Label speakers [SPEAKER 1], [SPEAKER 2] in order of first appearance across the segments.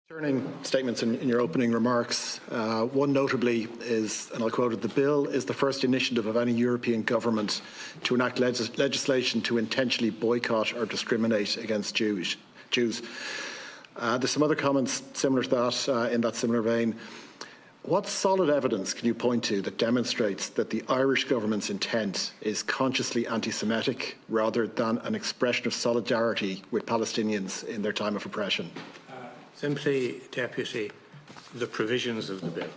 [SPEAKER 1] Concerning statements in your opening remarks, one notably is, and I'll quote it, "The bill is the first initiative of any European government to enact legislation to intentionally boycott or discriminate against Jews." There's some other comments similar to that, in that similar vein. What solid evidence can you point to that demonstrates that the Irish government's intent is consciously anti-Semitic rather than an expression of solidarity with Palestinians in their time of oppression?
[SPEAKER 2] Simply, Deputy, the provisions of the bill.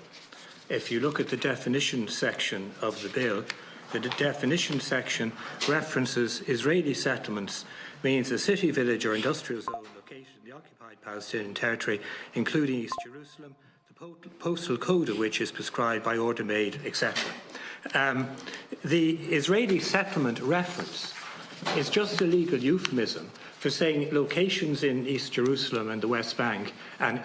[SPEAKER 2] If you look at the definition section of the bill, the definition section references Israeli settlements means a city, village or industrial zone located in the occupied Palestinian territory, including East Jerusalem, the postal code of which is prescribed by order made, etc. The Israeli settlement reference is just a legal euphemism for saying locations in East Jerusalem and the West Bank, and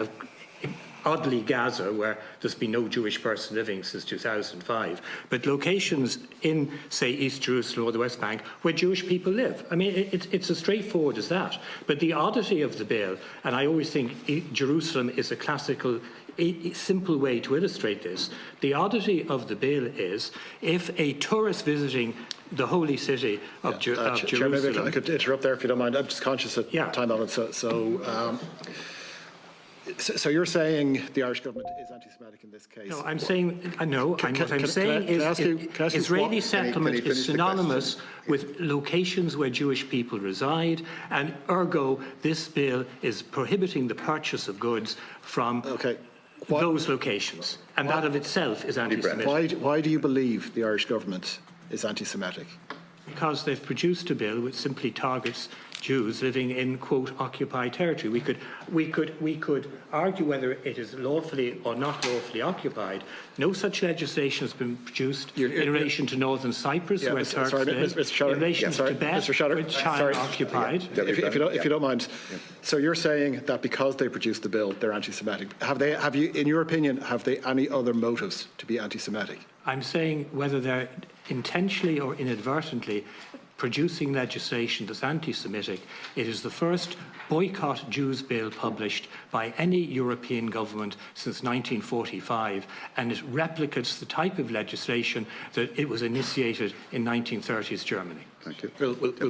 [SPEAKER 2] oddly Gaza, where there's been no Jewish person living since 2005, but locations in, say, East Jerusalem or the West Bank where Jewish people live. I mean, it's as straightforward as that. But the oddity of the bill, and I always think Jerusalem is a classical a simple way to illustrate this. The oddity of the bill is if a tourist visiting the holy city of Jerusalem...
[SPEAKER 1] Chair, maybe I could interrupt there if you don't mind. I'm just conscious of time on it. So you're saying the Irish government is anti-Semitic in this case?
[SPEAKER 2] No, I'm saying, no, what I'm saying is Israeli settlement is synonymous with locations where Jewish people reside, and ergo this bill is prohibiting the purchase of goods from those locations, and that of itself is anti-Semitic.
[SPEAKER 1] Why do you believe the Irish government is anti-Semitic?
[SPEAKER 2] Because they've produced a bill which simply targets Jews living in, quote, occupied territory. We could argue whether it is lawfully or not lawfully occupied. No such legislation has been produced in relation to Northern Cyprus, where Turks live, in relation to Tibet, where China occupied.
[SPEAKER 1] If you don't mind. So you're saying that because they produced the bill, they're anti-Semitic. Have you, in your opinion, have they any other motives to be anti-Semitic?
[SPEAKER 2] I'm saying whether they're intentionally or inadvertently producing legislation that's anti-Semitic. It is the first boycott Jews bill published by any European government since 1945, and it replicates the type of legislation that it was initiated in 1930s Germany.
[SPEAKER 1] Thank you. We'll